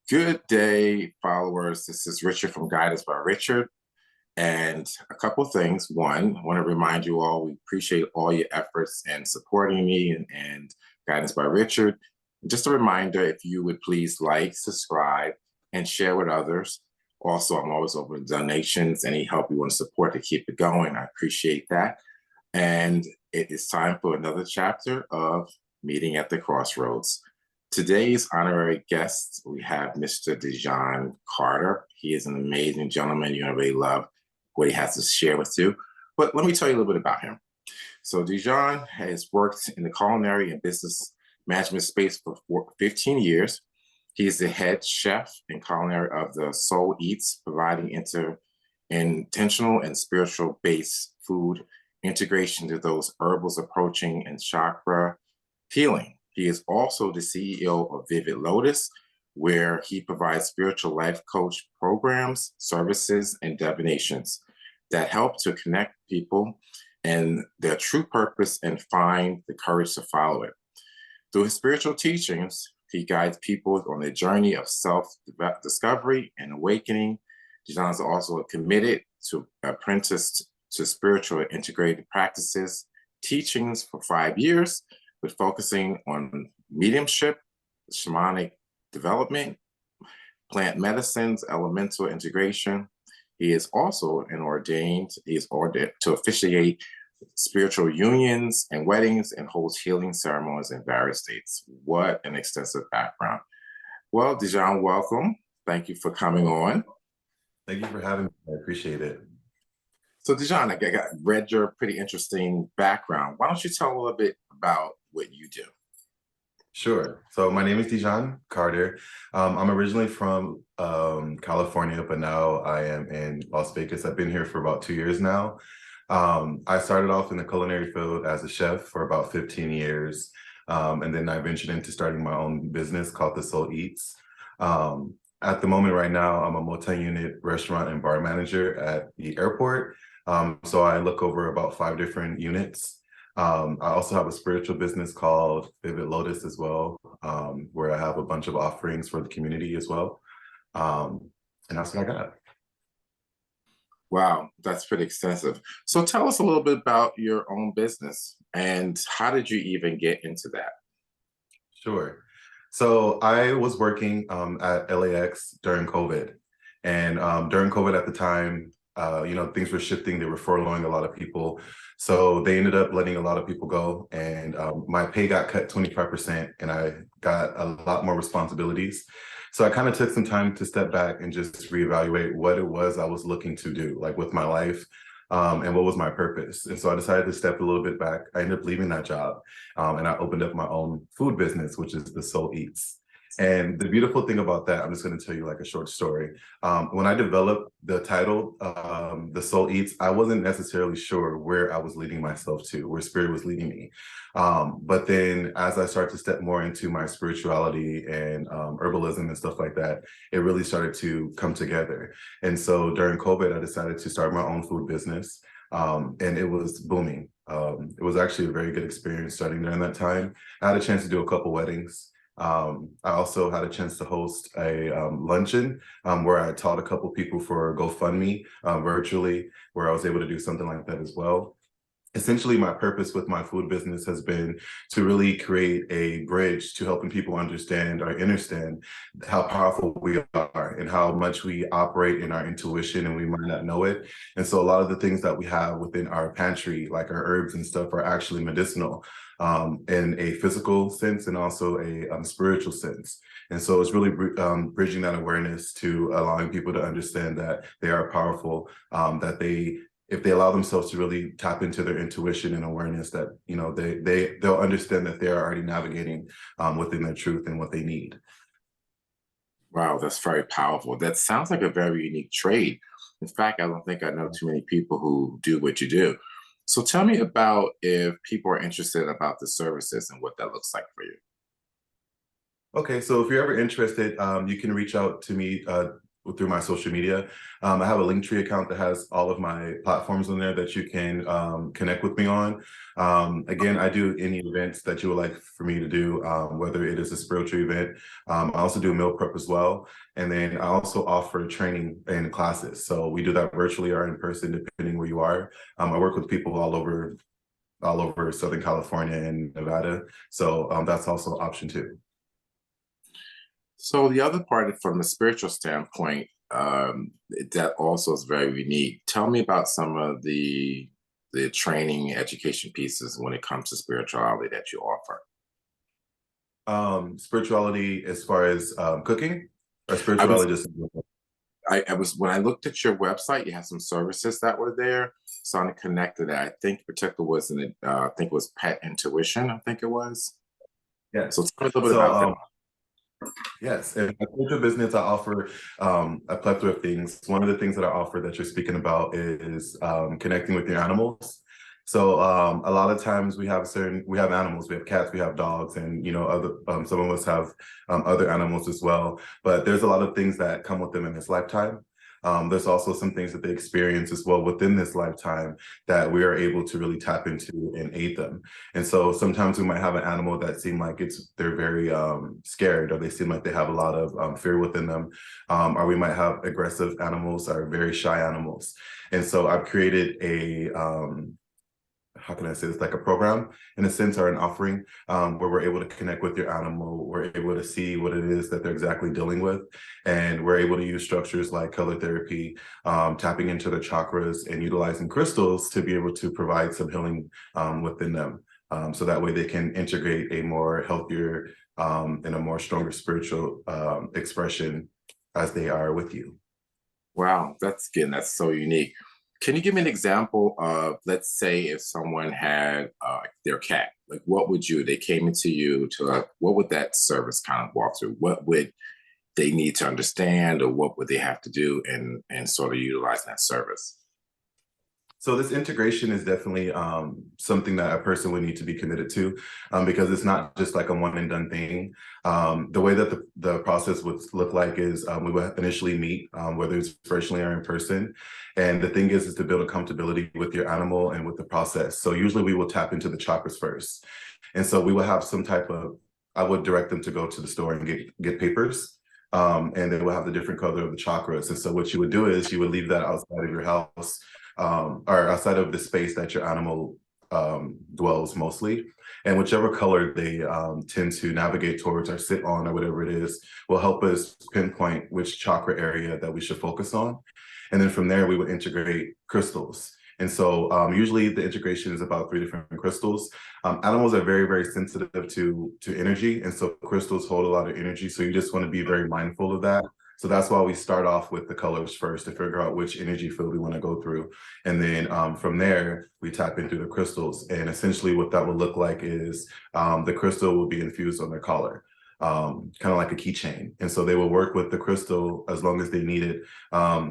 Good day, followers. This is Richard from Guidance by Richard. And a couple of things. One, I want to remind you all we appreciate all your efforts in supporting me and Guidance by Richard. Just a reminder, if you would please like, subscribe, and share with others. Also, I'm always open to donations, any help you want to support to keep it going. I appreciate that. And it is time for another chapter of Meeting at the Crossroads. Today's honorary guest, we have Mr. Dejon Carter. He is an amazing gentleman. You're going to really love what he has to share with you. But let me tell you a little bit about him. So Dejon has worked in the culinary and business management space for 15 years. He is the head chef and culinary of the Soul Eats, providing intentional and spiritual-based food integration to those herbals approaching and chakra healing. He is also the CEO of Vivid Lotus, where he provides spiritual life coach programs, services, and divinations that help to connect people and their true purpose and find the courage to follow it. Through his spiritual teachings, he guides people on their journey of self-discovery and awakening. Dejon is also committed to apprentice to spiritual integrated practices, teachings for 5 years, with focusing on mediumship, shamanic development, plant medicines, elemental integration. He is also he is ordained to officiate spiritual unions and weddings and holds healing ceremonies in various states. What an extensive background. Well, Dejon, welcome. Thank you for coming on. Thank you for having me. I appreciate it. So Dejon, I read your pretty interesting background. Why don't you tell a little bit about what you do? Sure. So my name is Dejon Carter. I'm originally from California, but now I am in Las Vegas. I've been here for about 2 years now. I started off in the culinary field as a chef for about 15 years. And then I ventured into starting my own business called the Soul Eats. At the moment right now, I'm a multi-unit restaurant and bar manager at the airport. So I look over about 5 different units. I also have a spiritual business called Vivid Lotus as well, where I have a bunch of offerings for the community as well. And that's what I got. Wow, that's pretty extensive. So tell us a little bit about your own business and how did you even get into that? Sure. So I was working at LAX during COVID. And during COVID at the time, things were shifting. They were furloughing a lot of people. So they ended up letting a lot of people go. And my pay got cut 25% and I got a lot more responsibilities. So I kind of took some time to step back and just reevaluate what it was I was looking to do, like with my life, and what was my purpose. And so I decided to step a little bit back. I ended up leaving that job, and I opened up my own food business, which is the Soul Eats. And the beautiful thing about that, I'm just going to tell you like a short story. When I developed the title, The Soul Eats, I wasn't necessarily sure where I was leading myself to, where spirit was leading me. But then as I started to step more into my spirituality and herbalism and stuff like that, it really started to come together. And so during COVID, I decided to start my own food business. And it was booming. It was actually a very good experience starting during that time. I had a chance to do a couple weddings. I also had a chance to host a luncheon where I taught a couple people for GoFundMe virtually, where I was able to do something like that as well. Essentially, my purpose with my food business has been to really create a bridge to helping people understand or understand how powerful we are and how much we operate in our intuition and we might not know it. And so a lot of the things that we have within our pantry, like our herbs and stuff, are actually medicinal in a physical sense and also a spiritual sense. And so it's really bridging that awareness to allowing people to understand that they are powerful, that if they allow themselves to really tap into their intuition and awareness, that they'll understand that they're already navigating within their truth and what they need. Wow, that's very powerful. That sounds like a very unique trade. In fact, I don't think I know too many people who do what you do. So tell me about if people are interested about the services and what that looks like for you. Okay, so if you're ever interested, you can reach out to me through my social media. I have a Linktree account that has all of my platforms on there that you can connect with me on. Again, I do any events that you would like for me to do, whether it is a spiritual event. I also do meal prep as well. And then I also offer training and classes. So we do that virtually or in person, depending where you are. I work with people all over Southern California and Nevada. So that's also an option too. So the other part, from a spiritual standpoint, that also is very unique. Tell me about some of the training education pieces when it comes to spirituality that you offer. Spirituality as far as cooking, or I was spirituality just. I was when I looked at your website, you had some services that were there. So I connected that. I think particular was in it, I think it was pet intuition, I think it was. So Yes. tell me a little bit So about that. yes, in my spiritual business, I offer a plethora of things. One of the things that I offer that you're speaking about is connecting with your animals. So a lot of times we have animals, we have cats, we have dogs, and other some of us have other animals as well. But there's a lot of things that come with them in this lifetime. There's also some things that they experience as well within this lifetime that we are able to really tap into and aid them. And so sometimes we might have an animal that seem like they're very scared, or they seem like they have a lot of fear within them, or we might have aggressive animals or very shy animals. And so I've created a how can I say this, like a program in a sense, or an offering, where we're able to connect with your animal. We're able to see what it is that they're exactly dealing with. And we're able to use structures like color therapy, tapping into their chakras, and utilizing crystals to be able to provide some healing within them. So that way they can integrate a more healthier and a more stronger spiritual expression as they are with you. Wow, that's so unique. Can you give me an example of, let's say, if someone had their cat, like they came into you to, what would that service kind of walk through? What would they need to understand, or what would they have to do and sort of utilize that service? So this integration is definitely something that a person would need to be committed to, because it's not just like a one and done thing. The way that the process would look like is we would initially meet, whether it's virtually or in person. And the thing is to build accountability with your animal and with the process. So usually we will tap into the chakras first. And so we will have some type of, I would direct them to go to the store and get papers. And they will have the different color of the chakras. And so what you would do is you would leave that outside of your house, or outside of the space that your animal dwells mostly. And whichever color they tend to navigate towards or sit on, or whatever it is, will help us pinpoint which chakra area that we should focus on. And then from there, we would integrate crystals. And so usually the integration is about 3 different crystals. Animals are very, very sensitive to energy. And so crystals hold a lot of energy. So you just want to be very mindful of that. So that's why we start off with the colors first, to figure out which energy field we want to go through. And then from there, we tap into the crystals. And essentially what that would look like is the crystal will be infused on their collar, kind of like a keychain. And so they will work with the crystal as long as they need it.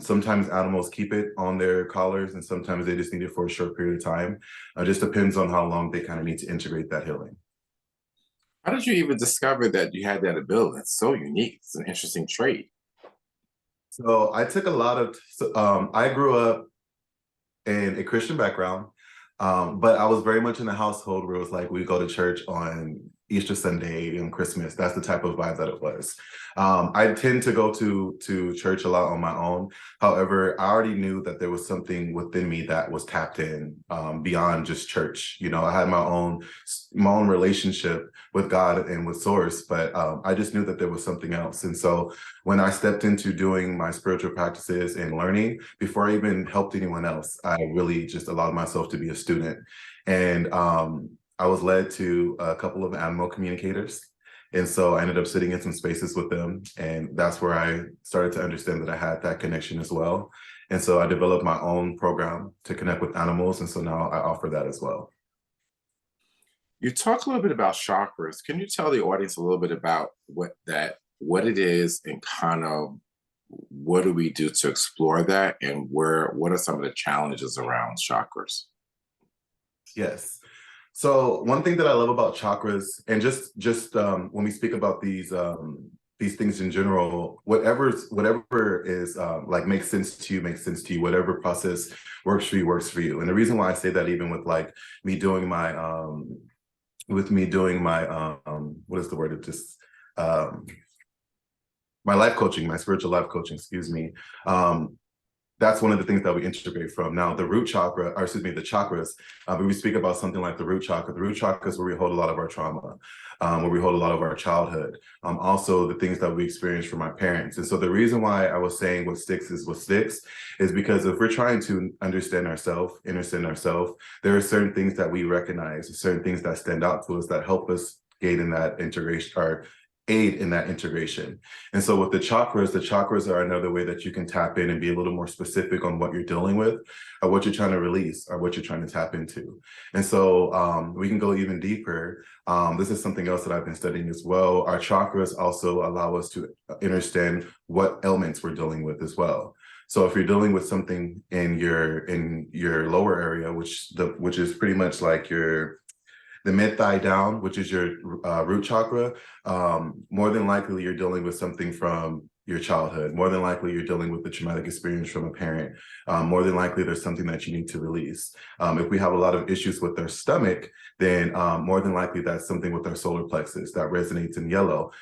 Sometimes animals keep it on their collars, and sometimes they just need it for a short period of time. It just depends on how long they kind of need to integrate that healing. How did you even discover that you had that ability? That's so unique. It's an interesting trait. So I took a lot of, I grew up in a Christian background, but I was very much in a household where it was like we go to church on Easter Sunday and Christmas. That's the type of vibe that it was. I tend to go to church a lot on my own. However, I already knew that there was something within me that was tapped in, beyond just church. I had my own relationship with God and with Source, but I just knew that there was something else. And so when I stepped into doing my spiritual practices and learning, before I even helped anyone else, I really just allowed myself to be a student. And I was led to a couple of animal communicators. And so I ended up sitting in some spaces with them. And that's where I started to understand that I had that connection as well. And so I developed my own program to connect with animals. And so now I offer that as well. You talk a little bit about chakras. Can you tell the audience a little bit about what it is, and kind of what do we do to explore that, and what are some of the challenges around chakras? Yes. So one thing that I love about chakras, and just when we speak about these these things in general, whatever is like makes sense to you, makes sense to you. Whatever process works for you, works for you. And the reason why I say that, even with like me doing my what is the word? It just my life coaching, my spiritual life coaching, excuse me. That's one of the things that we integrate from. Now, the root chakra, or excuse me, the chakras, when we speak about something like the root chakra is where we hold a lot of our trauma, where we hold a lot of our childhood, also the things that we experienced from our parents. And so the reason why I was saying what sticks is because if we're trying to understand ourselves, there are certain things that we recognize, certain things that stand out to us that help us aid in that integration, or aid in that integration. And so with the chakras are another way that you can tap in and be a little more specific on what you're dealing with, or what you're trying to release, or what you're trying to tap into. And so we can go even deeper. This is something else that I've been studying as well. Our chakras also allow us to understand what ailments we're dealing with as well. So if you're dealing with something in your lower area, which is pretty much like the mid thigh down, which is your root chakra, more than likely you're dealing with something from your childhood. More than likely you're dealing with the traumatic experience from a parent. More than likely there's something that you need to release. If we have a lot of issues with our stomach, then more than likely that's something with our solar plexus that resonates in yellow.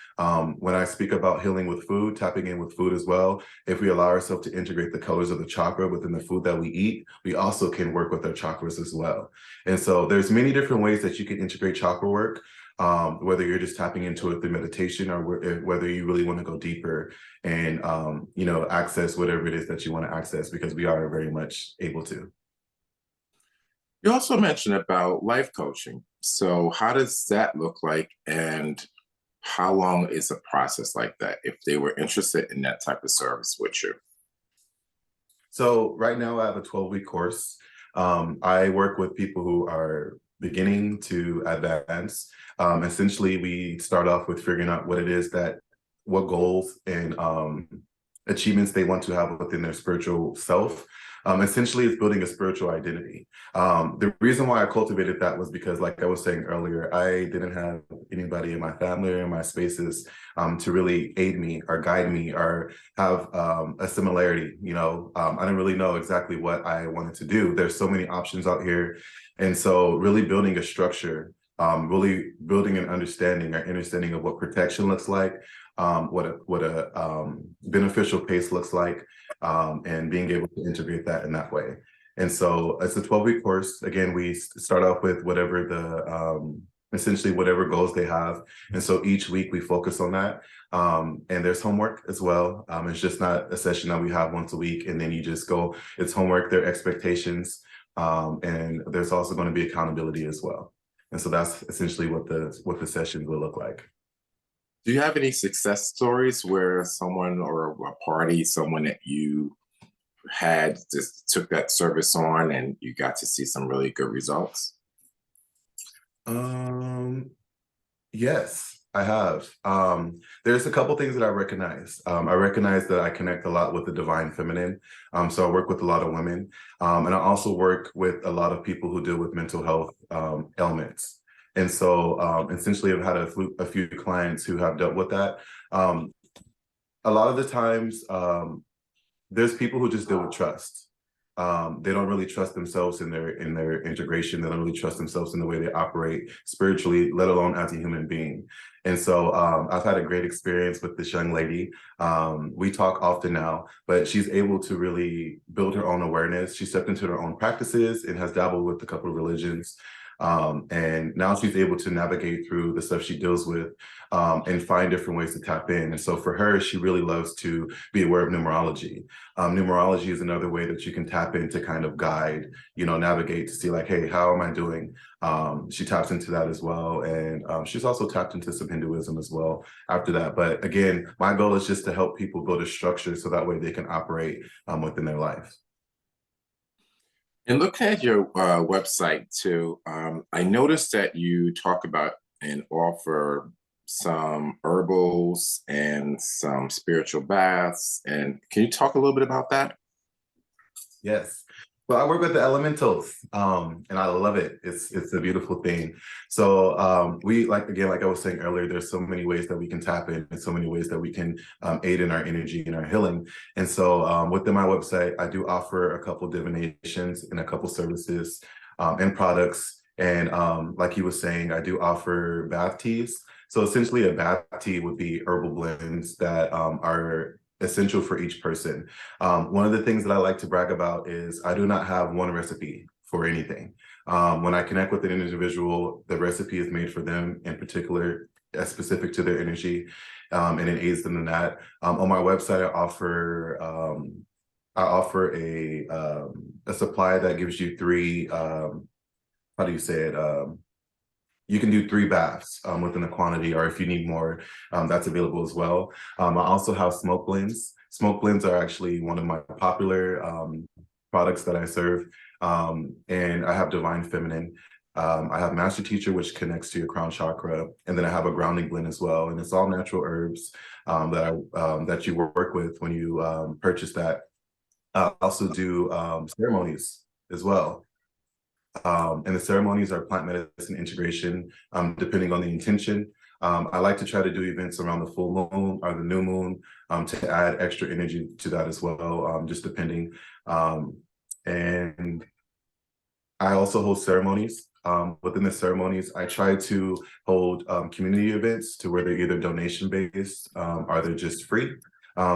When I speak about healing with food, tapping in with food as well, if we allow ourselves to integrate the colors of the chakra within the food that we eat, we also can work with our chakras as well. And so there's many different ways that you can integrate chakra work, whether you're just tapping into it through meditation, or whether you really want to go deeper and access whatever it is that you want to access, because we are very much able to. You also mentioned about life coaching. So how does that look like, and how long is a process like that if they were interested in that type of service with you? So right now I have a 12-week course. I work with people who are beginning to advance. Essentially, we start off with figuring out what goals and achievements they want to have within their spiritual self. Essentially, it's building a spiritual identity. The reason why I cultivated that was because, like I was saying earlier, I didn't have anybody in my family or in my spaces to really aid me or guide me or have a similarity. I didn't really know exactly what I wanted to do. There's so many options out here. And so really building a structure, really building an understanding of what protection looks like, what a beneficial pace looks like, and being able to integrate that in that way. And so it's a 12-week course. Again, we start off with essentially whatever goals they have. And so each week we focus on that. And there's homework as well. It's just not a session that we have once a week and then you just go. It's homework, there are expectations, and there's also going to be accountability as well. And so that's essentially what the sessions will look like. Do you have any success stories where someone or a party, someone that you had just took that service on and you got to see some really good results? Yes, I have. There's a couple things that I recognize. I recognize that I connect a lot with the divine feminine. So I work with a lot of women. And I also work with a lot of people who deal with mental health ailments. And so essentially I've had a few clients who have dealt with that. A lot of the times, there's people who just deal with trust. They don't really trust themselves in their integration. They don't really trust themselves in the way they operate spiritually, let alone as a human being. And so I've had a great experience with this young lady. We talk often now, but she's able to really build her own awareness. She stepped into her own practices and has dabbled with a couple of religions. And now she's able to navigate through the stuff she deals with, and find different ways to tap in. And so for her, she really loves to be aware of numerology. Numerology is another way that you can tap in to kind of guide, navigate to see like, hey, how am I doing? She taps into that as well. And she's also tapped into some Hinduism as well after that. But again, my goal is just to help people build a structure so that way they can operate within their life. And looking at your website too, I noticed that you talk about and offer some herbals and some spiritual baths. And can you talk a little bit about that? Yes. Well, I work with the elementals, and I love it. It's a beautiful thing. So we like again, like I was saying earlier, there's so many ways that we can tap in, and so many ways that we can aid in our energy and our healing. And so within my website, I do offer a couple divinations and a couple services and products. And like he was saying, I do offer bath teas. So essentially, a bath tea would be herbal blends that are essential for each person. One of the things that I like to brag about is I do not have one recipe for anything. When I connect with an individual, the recipe is made for them in particular, as specific to their energy, and it aids them in that. On my website, I offer a supply that gives you three. How do you say it? You can do 3 baths within a quantity, or if you need more, that's available as well. I also have smoke blends. Smoke blends are actually one of my popular products that I serve. And I have Divine Feminine. I have Master Teacher, which connects to your crown chakra. And then I have a grounding blend as well. And it's all natural herbs that you work with when you purchase that. I also do ceremonies as well. And the ceremonies are plant medicine integration, depending on the intention. I like to try to do events around the full moon or the new moon to add extra energy to that as well, just depending. And I also hold ceremonies. Within the ceremonies, I try to hold community events to where they're either donation based or they're just free.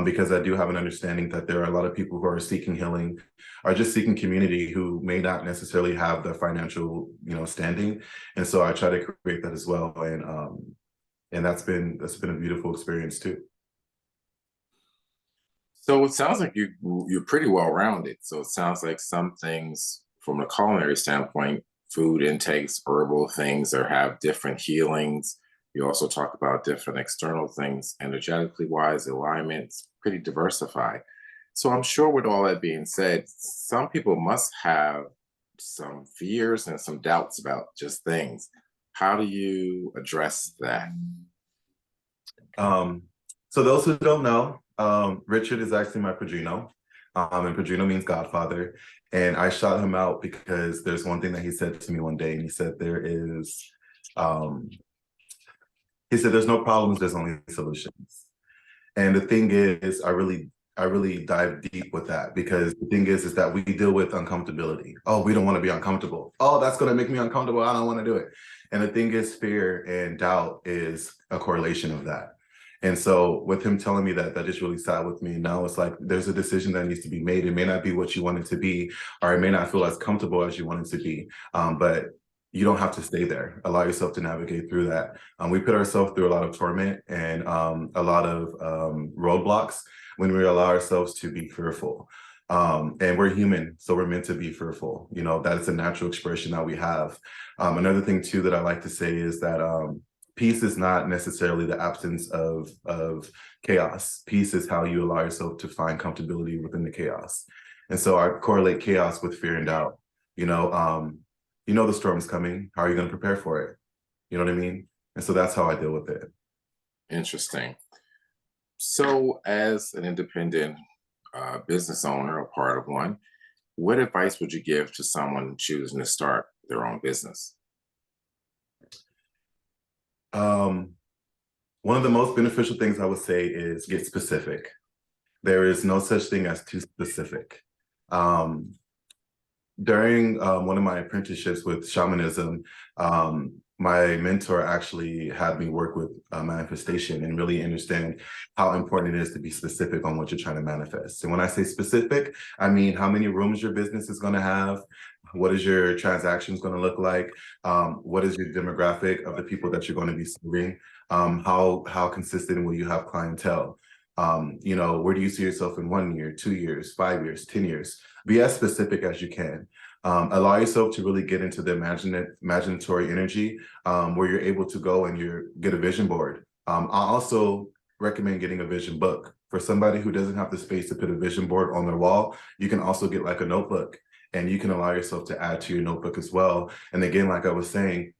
Because I do have an understanding that there are a lot of people who are seeking healing, are just seeking community who may not necessarily have the financial, standing, and so I try to create that as well, and that's been a beautiful experience too. So it sounds like you're pretty well rounded. So it sounds like some things from a culinary standpoint, food intakes, herbal things, or have different healings. You also talk about different external things, energetically wise, alignments, pretty diversified. So I'm sure with all that being said, some people must have some fears and some doubts about just things. How do you address that? Um, so those who don't know, Richard is actually my Padrino, and Padrino means Godfather. And I shot him out because there's one thing that he said to me one day, and he said um, there's no problems, there's only solutions. And the thing is, I really dive deep with that because the thing is that we deal with uncomfortability. Oh, we don't want to be uncomfortable. Oh, that's going to make me uncomfortable. I don't want to do it. And the thing is, fear and doubt is a correlation of that. And so with him telling me that, that just really sat with me. Now it's like there's a decision that needs to be made. It may not be what you want it to be, or it may not feel as comfortable as you want it to be. But you don't have to stay there. Allow yourself to navigate through that. We put ourselves through a lot of torment and a lot of roadblocks when we allow ourselves to be fearful. And we're human, so we're meant to be fearful. That is a natural expression that we have. Another thing too that I like to say is that peace is not necessarily the absence of chaos. Peace is how you allow yourself to find comfortability within the chaos. And so I correlate chaos with fear and doubt. The storm's coming. How are you going to prepare for it? You know what I mean? And so that's how I deal with it. Interesting. So, as an independent business owner or part of one, what advice would you give to someone choosing to start their own business? One of the most beneficial things I would say is get specific. There is no such thing as too specific. During one of my apprenticeships with shamanism, my mentor actually had me work with manifestation and really understand how important it is to be specific on what you're trying to manifest. And when I say specific, I mean how many rooms your business is going to have, what is your transactions going to look like, what is your demographic of the people that you're going to be serving, how consistent will you have clientele, where do you see yourself in 1 year, 2 years, 5 years, 10 years? Be as specific as you can. Allow yourself to really get into the imaginatory energy where you're able to go and get a vision board. I also recommend getting a vision book. For somebody who doesn't have the space to put a vision board on their wall, you can also get like a notebook and you can allow yourself to add to your notebook as well. And again, like I was saying,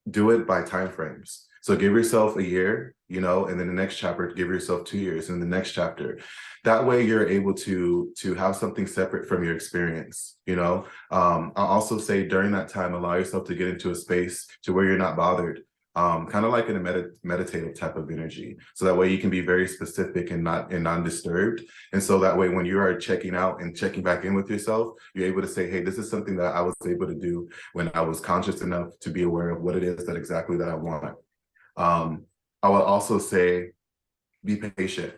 do it by timeframes. So give yourself a year, you know, and then the next chapter, give yourself 2 years and the next chapter. That way you're able to have something separate from your experience, you know. I'll also say during that time, allow yourself to get into a space to where you're not bothered, kind of like in a meditative type of energy. So that way you can be very specific and not and non-disturbed. And so that way when you are checking out and checking back in with yourself, you're able to say, hey, this is something that I was able to do when I was conscious enough to be aware of what it is that exactly that I want. I would also say, be patient.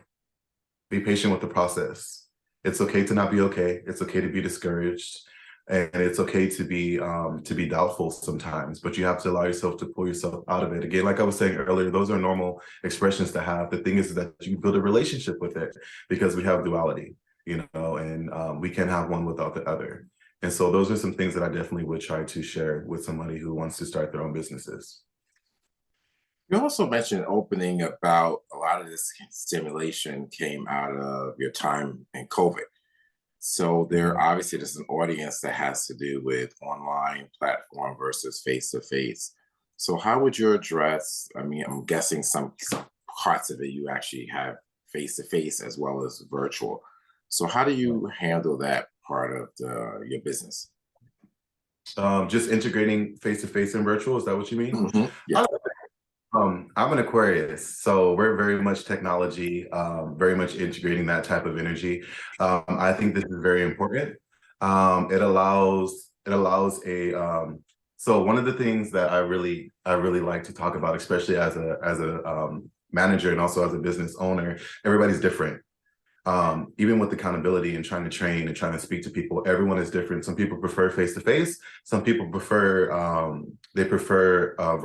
Be patient with the process. It's okay to not be okay. It's okay to be discouraged, and it's okay to be doubtful sometimes. But you have to allow yourself to pull yourself out of it. Again, like I was saying earlier, those are normal expressions to have. The thing is that you build a relationship with it because we have duality, you know, and we can't have one without the other. And so those are some things that I definitely would try to share with somebody who wants to start their own businesses. You also mentioned opening about a lot of this stimulation came out of your time in COVID. So there Mhm. obviously there's an audience that has to do with online platform versus face to face. So how would you address? I mean, I'm guessing some parts of it you actually have face to face as well as virtual. So how do you handle that part of your business? Just integrating face to face and virtual, is that what you mean? Yes. I'm an Aquarius, so we're very much technology, very much integrating that type of energy. I think this is very important. It allows a so one of the things that I really like to talk about, especially as a manager and also as a business owner, everybody's different. Even with accountability and trying to train and trying to speak to people, everyone is different. Some people prefer face to face. Some people prefer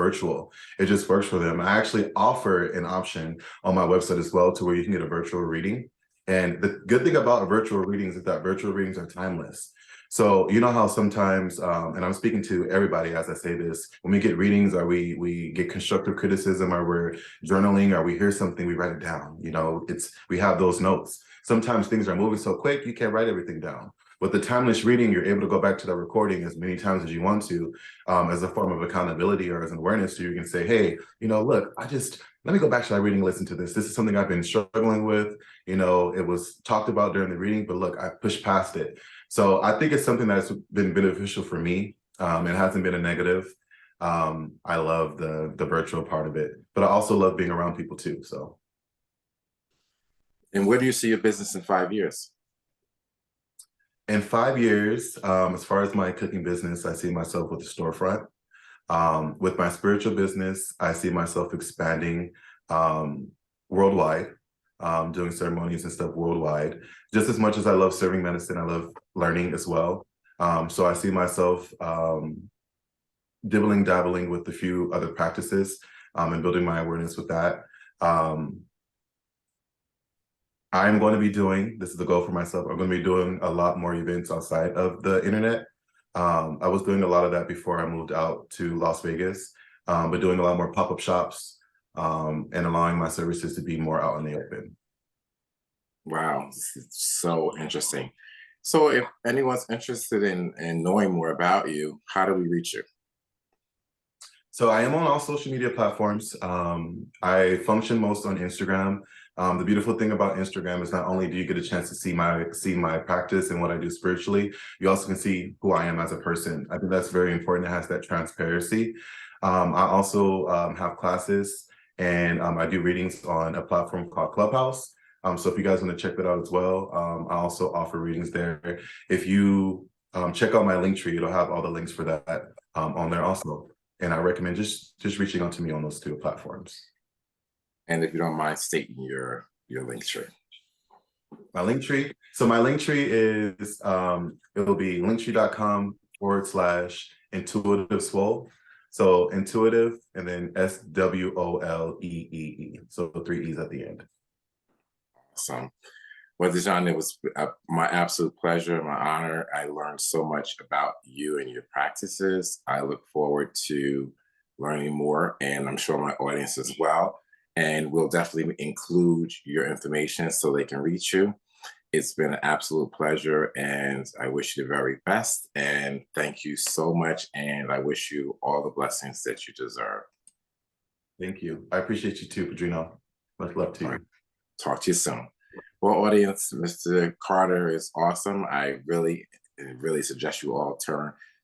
virtual. It just works for them. I actually offer an option on my website as well to where you can get a virtual reading. And the good thing about virtual readings is that virtual readings are timeless. So you know how sometimes, and I'm speaking to everybody as I say this, when we get readings or we get constructive criticism or we're journaling or we hear something, we write it down. You know, we have those notes. Sometimes things are moving so quick, you can't write everything down. With the timeless reading, you're able to go back to the recording as many times as you want to, as a form of accountability or as an awareness. So you can say, hey, you know, look, let me go back to that reading and listen to this. This is something I've been struggling with. You know, it was talked about during the reading, but look, I pushed past it. So I think it's something that's been beneficial for me. It hasn't been a negative. I love the virtual part of it, but I also love being around people too. So And where do you see your business in 5 years? in 5 years, as far as my cooking business, I see myself with a storefront. With my spiritual business, I see myself expanding um, worldwide, doing ceremonies and stuff worldwide. Just as much as I love serving medicine, I love learning as well. So I see myself dibbling, dabbling with a few other practices and building my awareness with that. Um, I'm going to be doing, this is the goal for myself, I'm going to be doing a lot more events outside of the internet. I was doing a lot of that before I moved out to Las Vegas, but doing a lot more pop-up shops and allowing my services to be more out in the open. Wow, this is so interesting. So if anyone's interested in knowing more about you, how do we reach you? So I am on all social media platforms. I function most on Instagram. The beautiful thing about Instagram is not only do you get a chance to see my practice and what I do spiritually, you also can see who I am as a person. I think that's very important. It has that transparency. I also have classes and I do readings on a platform called Clubhouse. So if you guys want to check that out as well, I also offer readings there. If you check out my link tree, it'll have all the links for that on there also. And I recommend just reaching out to me on those two platforms. And if you don't mind stating your link tree. My link tree. So my link tree is it'll be linktree.com/intuitive swole. So intuitive and then SWOLEEE. So 3 E's at the end. So, well, Dejon, it was my absolute pleasure, my honor. I learned so much about you and your practices. I look forward to learning more, and I'm sure my audience as well. And we'll definitely include your information so they can reach you. It's been an absolute pleasure, and I wish you the very best. And thank you so much. And I wish you all the blessings that you deserve. Thank you. I appreciate you too, Padrino. Much love to All right. you. Talk to you soon. Well, audience, Mr. Carter is awesome. I really suggest you all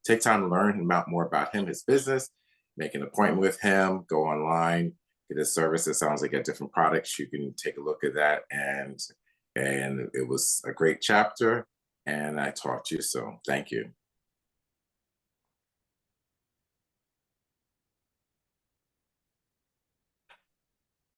take time to learn about more about him, his business, make an appointment with him, go online, get his service. It sounds like at different products. You can take a look at that. And it was a great chapter. And I talk to you soon. Thank you.